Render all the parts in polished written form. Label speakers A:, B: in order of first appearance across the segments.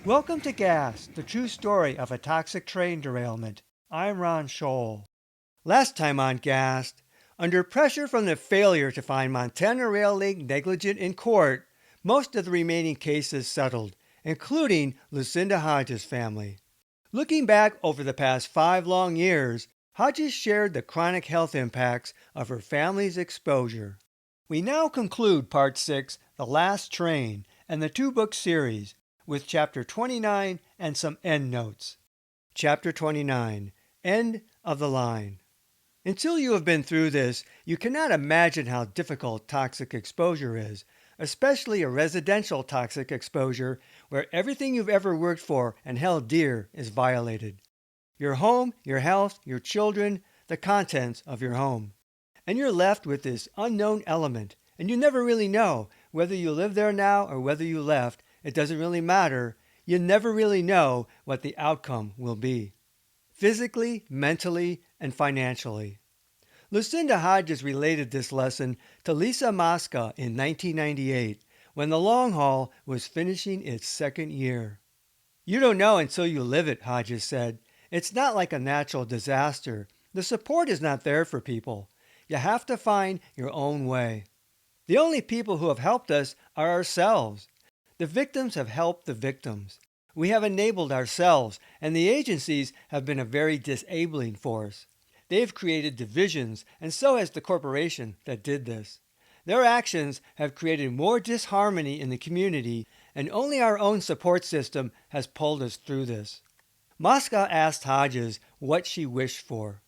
A: Welcome to Gas, the true story of a toxic train derailment. I'm Ron Scholl. Last time on Gas, under pressure from the failure to find Montana Rail Link negligent in court, most of the remaining cases settled, including Lucinda Hodges' family. Looking back over the past 5 long years, Hodges shared the chronic health impacts of her family's exposure. We now conclude Part 6, The Last Train, and the 2-book series, with Chapter 29 and some endnotes. Chapter 29, End of the Line. Until you have been through this, you cannot imagine how difficult toxic exposure is, especially a residential toxic exposure where everything you've ever worked for and held dear is violated. Your home, your health, your children, the contents of your home. And you're left with this unknown element, and you never really know whether you live there now or whether you left. It doesn't really matter. You never really know what the outcome will be, physically, mentally, and financially. Lucinda Hodges related this lesson to Lisa Mosca in 1998, when the long haul was finishing its 2nd year. You don't know until you live it, Hodges said. It's not like a natural disaster. The support is not there for people. You have to find your own way. The only people who have helped us are ourselves. The victims have helped the victims. We have enabled ourselves, and the agencies have been a very disabling force. They have created divisions, and so has the corporation that did this. Their actions have created more disharmony in the community, and only our own support system has pulled us through this. Mosca asked Hodges what she wished for.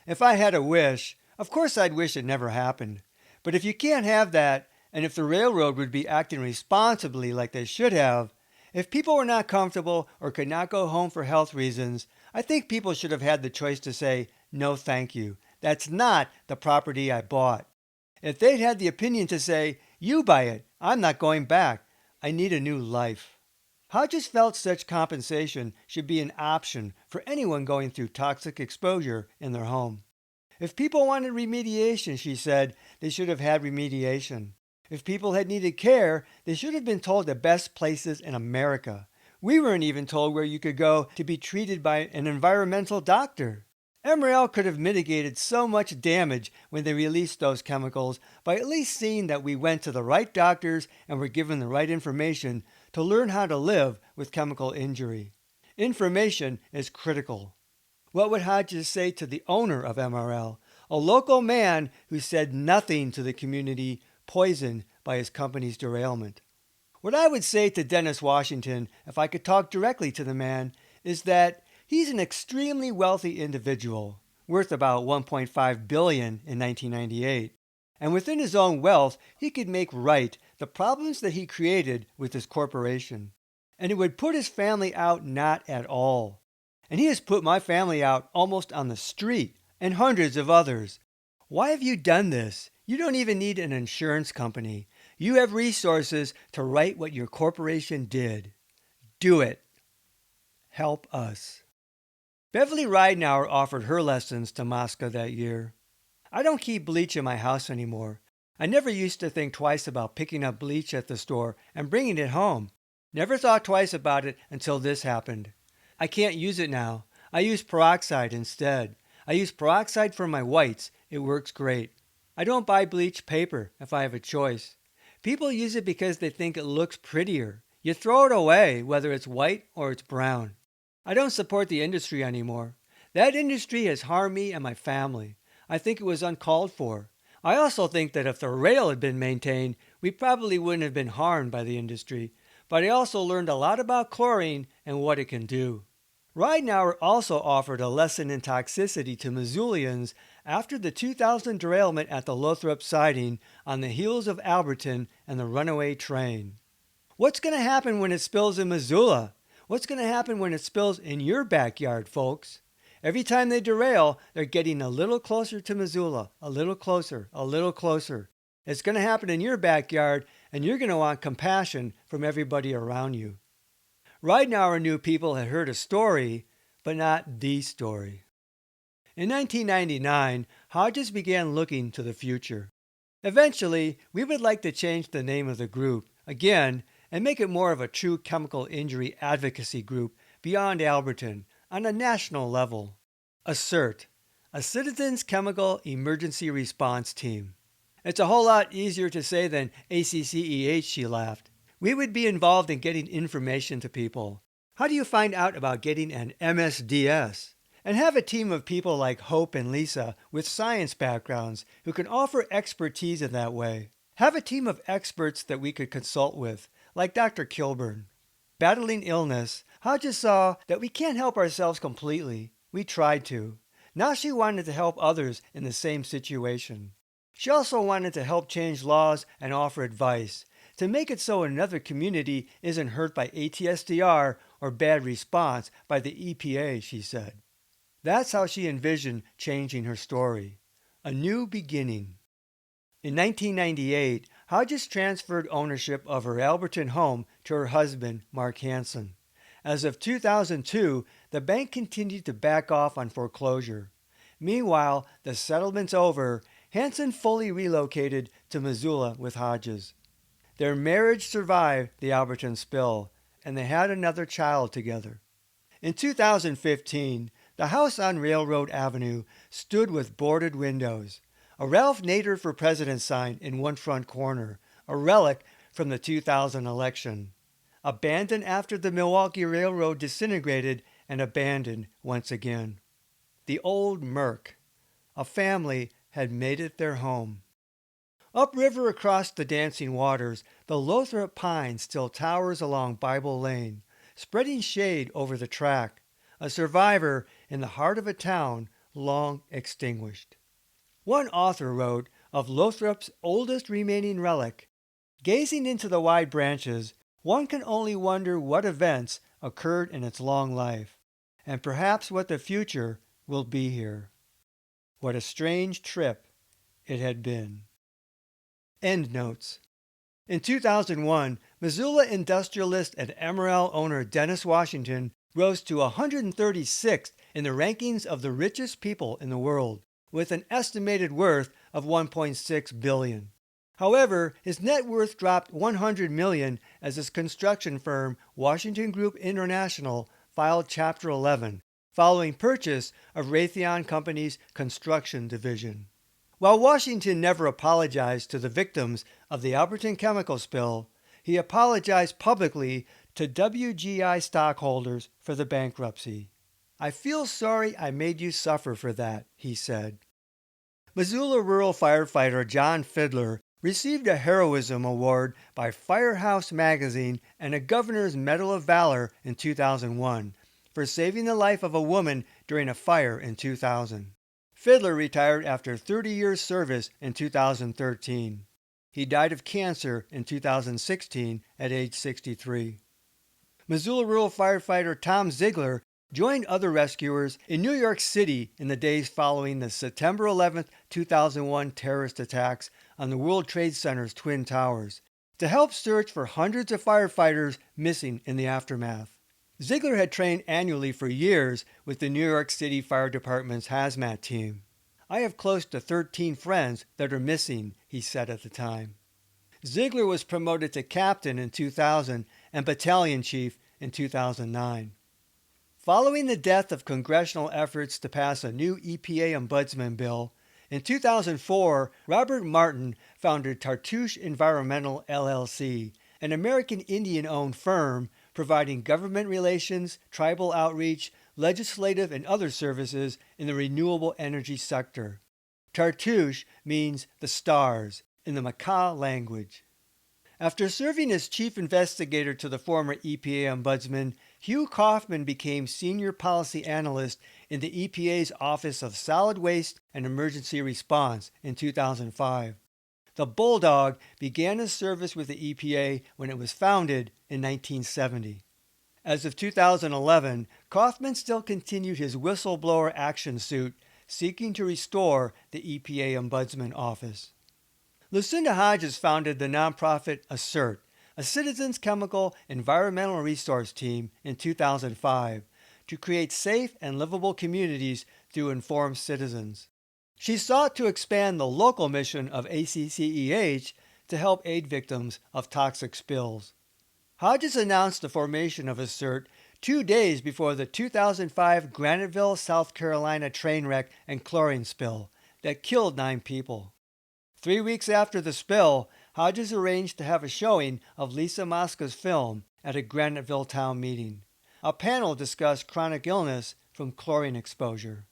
A: If I had a wish, of course I'd wish it never happened. But if you can't have that, and if the railroad would be acting responsibly like they should have, if people were not comfortable or could not go home for health reasons, I think people should have had the choice to say, no thank you. That's not the property I bought. If they'd had the opinion to say, you buy it, I'm not going back. I need a new life. Hodges felt such compensation should be an option for anyone going through toxic exposure in their home. If people wanted remediation, she said, they should have had remediation. If people had needed care, they should have been told the best places in America. We weren't even told where you could go to be treated by an environmental doctor. MRL could have mitigated so much damage when they released those chemicals by at least seeing that we went to the right doctors and were given the right information to learn how to live with chemical injury. Information is critical. What would Hodges say to the owner of MRL, a local man who said nothing to the community poisoned by his company's derailment? What I would say to Dennis Washington, if I could talk directly to the man, is that he's an extremely wealthy individual, worth about $1.5 billion in 1998. And within his own wealth, he could make right the problems that he created with his corporation. And it would put his family out not at all. And he has put my family out almost on the street, and hundreds of others. Why have you done this? You don't even need an insurance company. You have resources to right what your corporation did. Do it. Help us. Beverly Ridenauer offered her lessons to Mosca that year. I don't keep bleach in my house anymore. I never used to think twice about picking up bleach at the store and bringing it home. Never thought twice about it until this happened. I can't use it now. I use peroxide instead. I use peroxide for my whites. It works great. I don't buy bleach paper if I have a choice. People use it because they think it looks prettier. You throw it away, whether it's white or it's brown. I don't support the industry anymore. That industry has harmed me and my family. I think it was uncalled for. I also think that if the rail had been maintained, we probably wouldn't have been harmed by the industry. But I also learned a lot about chlorine and what it can do. Ridenauer also offered a lesson in toxicity to Missoulians after the 2000 derailment at the Lothrop siding on the heels of Alberton and the runaway train. What's going to happen when it spills in Missoula? What's going to happen when it spills in your backyard, folks? Every time they derail, they're getting a little closer to Missoula, a little closer, a little closer. It's going to happen in your backyard, and you're going to want compassion from everybody around you. Ridenauer knew people had heard a story, but not the story. In 1999, Hodges began looking to the future. Eventually, we would like to change the name of the group again and make it more of a true chemical injury advocacy group beyond Alberton on a national level. ACCERT, a Citizens Chemical Emergency Response Team. It's a whole lot easier to say than ACCEH, she laughed. We would be involved in getting information to people. How do you find out about getting an MSDS? And have a team of people like Hope and Lisa with science backgrounds who can offer expertise in that way. Have a team of experts that we could consult with, like Dr. Kilburn. Battling illness, Hodges saw that we can't help ourselves completely. We tried to. Now she wanted to help others in the same situation. She also wanted to help change laws and offer advice, to make it so another community isn't hurt by ATSDR or bad response by the EPA, she said. That's how she envisioned changing her story. A new beginning. In 1998, Hodges transferred ownership of her Alberton home to her husband, Mark Hansen. As of 2002, the bank continued to back off on foreclosure. Meanwhile, the settlement's over. Hansen fully relocated to Missoula with Hodges. Their marriage survived the Alberton spill, and they had another child together. In 2015, the house on Railroad Avenue stood with boarded windows, a Ralph Nader for President sign in one front corner, a relic from the 2000 election. Abandoned after the Milwaukee Railroad disintegrated and abandoned once again. The old Merc. A family had made it their home. Upriver across the dancing waters, the Lothrop pine still towers along Bible Lane, spreading shade over the track, a survivor in the heart of a town long extinguished. One author wrote of Lothrop's oldest remaining relic, "Gazing into the wide branches, one can only wonder what events occurred in its long life, and perhaps what the future will be here. What a strange trip it had been." End notes. In 2001, Missoula industrialist and Emerald owner Dennis Washington rose to 136th in the rankings of the richest people in the world, with an estimated worth of $1.6 billion. However, his net worth dropped $100 million as his construction firm, Washington Group International, filed Chapter 11, following purchase of Raytheon Company's construction division. While Washington never apologized to the victims of the Alberton chemical spill, he apologized publicly to WGI stockholders for the bankruptcy. "I feel sorry I made you suffer for that," he said. Missoula rural firefighter John Fiddler received a Heroism Award by Firehouse Magazine and a Governor's Medal of Valor in 2001 for saving the life of a woman during a fire in 2000. Fiddler retired after 30 years' service in 2013. He died of cancer in 2016 at age 63. Missoula rural firefighter Tom Ziegler joined other rescuers in New York City in the days following the September 11, 2001 terrorist attacks on the World Trade Center's Twin Towers to help search for hundreds of firefighters missing in the aftermath. Ziegler had trained annually for years with the New York City Fire Department's hazmat team. "I have close to 13 friends that are missing," he said at the time. Ziegler was promoted to captain in 2000 and battalion chief in 2009. Following the death of congressional efforts to pass a new EPA ombudsman bill, in 2004, Robert Martin founded Tartouche Environmental LLC, an American Indian-owned firm providing government relations, tribal outreach, legislative and other services in the renewable energy sector. Tartouche means the stars in the Makah language. After serving as chief investigator to the former EPA ombudsman, Hugh Kaufman became senior policy analyst in the EPA's Office of Solid Waste and Emergency Response in 2005. The Bulldog began his service with the EPA when it was founded in 1970. As of 2011, Kaufman still continued his whistleblower action suit seeking to restore the EPA Ombudsman Office. Lucinda Hodges founded the nonprofit ACCERT, a Citizens Chemical Environmental Resource Team, in 2005 to create safe and livable communities through informed citizens. She sought to expand the local mission of ACCEH to help aid victims of toxic spills. Hodges announced the formation of ASSERT 2 days before the 2005 Graniteville, South Carolina train wreck and chlorine spill that killed 9 people. 3 weeks after the spill, Hodges arranged to have a showing of Lisa Mosca's film at a Graniteville town meeting. A panel discussed chronic illness from chlorine exposure.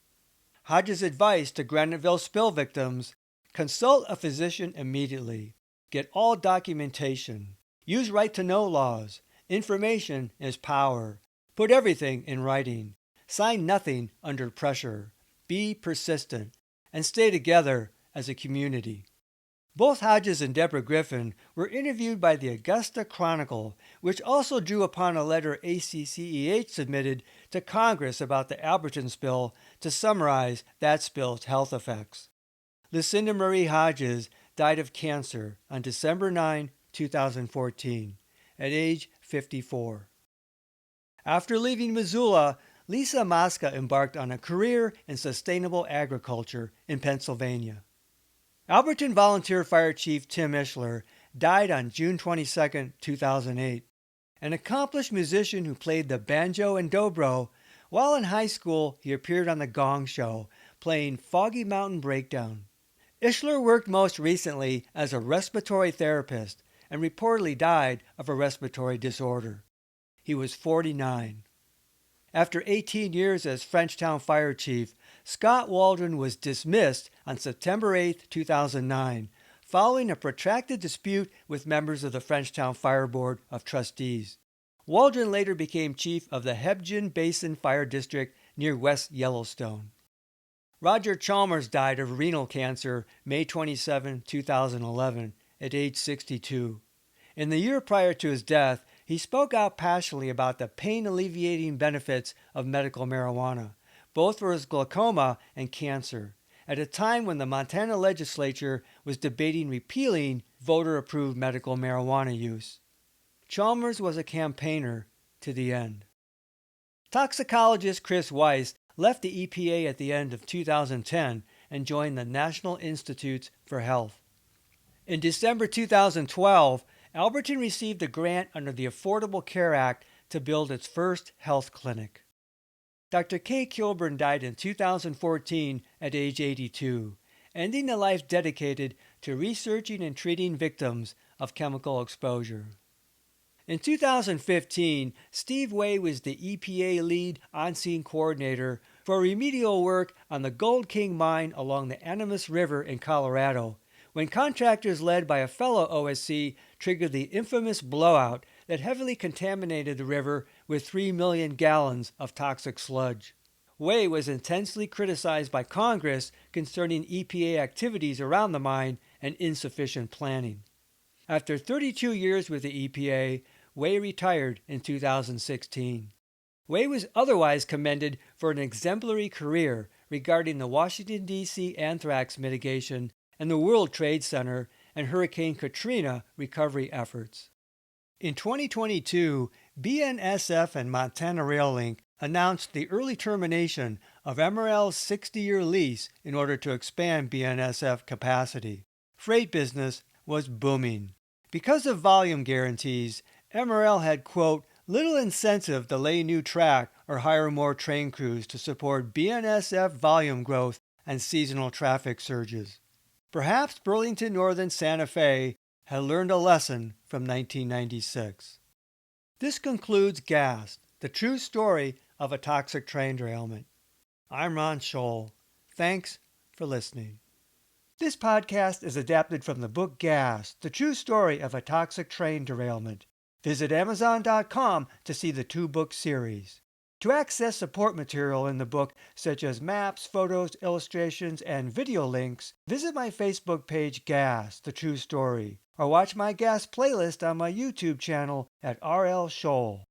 A: Hodges' advice to Graniteville spill victims: consult a physician immediately. Get all documentation. Use right-to-know laws. Information is power. Put everything in writing. Sign nothing under pressure. Be persistent. And stay together as a community. Both Hodges and Deborah Griffin were interviewed by the Augusta Chronicle, which also drew upon a letter ACCEH submitted to Congress about the Alberton spill to summarize that spill's health effects. Lucinda Marie Hodges died of cancer on December 9, 2014, at age 54. After leaving Missoula, Lisa Mosca embarked on a career in sustainable agriculture in Pennsylvania. Alberton Volunteer Fire Chief Tim Ishler died on June 22, 2008, an accomplished musician who played the banjo and dobro. While in high school, he appeared on The Gong Show, playing Foggy Mountain Breakdown. Ishler worked most recently as a respiratory therapist and reportedly died of a respiratory disorder. He was 49. After 18 years as Frenchtown Fire Chief, Scott Waldron was dismissed on September 8, 2009, following a protracted dispute with members of the Frenchtown Fire Board of Trustees. Waldron later became chief of the Hebgen Basin Fire District near West Yellowstone. Roger Chalmers died of renal cancer May 27, 2011, at age 62. In the year prior to his death, he spoke out passionately about the pain-alleviating benefits of medical marijuana, both for his glaucoma and cancer, at a time when the Montana legislature was debating repealing voter-approved medical marijuana use. Chalmers was a campaigner to the end. Toxicologist Chris Weiss left the EPA at the end of 2010 and joined the National Institutes for Health. In December 2012, Alberton received a grant under the Affordable Care Act to build its first health clinic. Dr. Kay Kilburn died in 2014 at age 82, ending a life dedicated to researching and treating victims of chemical exposure. In 2015, Steve Way was the EPA lead on-scene coordinator for remedial work on the Gold King mine along the Animas River in Colorado, when contractors led by a fellow OSC triggered the infamous blowout that heavily contaminated the river with 3 million gallons of toxic sludge. Way was intensely criticized by Congress concerning EPA activities around the mine and insufficient planning. After 32 years with the EPA, Way retired in 2016. Way was otherwise commended for an exemplary career regarding the Washington, D.C. anthrax mitigation and the World Trade Center and Hurricane Katrina recovery efforts. In 2022, BNSF and Montana Rail Link announced the early termination of MRL's 60-year lease in order to expand BNSF capacity. Freight business was booming. Because of volume guarantees, MRL had, quote, little incentive to lay new track or hire more train crews to support BNSF volume growth and seasonal traffic surges. Perhaps Burlington Northern Santa Fe had learned a lesson from 1996. This concludes Gas, the true story of a toxic train derailment. I'm Ron Scholl. Thanks for listening. This podcast is adapted from the book Gas, the true story of a toxic train derailment. Visit Amazon.com to see the 2-book series. To access support material in the book, such as maps, photos, illustrations, and video links, visit my Facebook page Gas, the true story, or watch my Gas playlist on my YouTube channel at RL Scholl.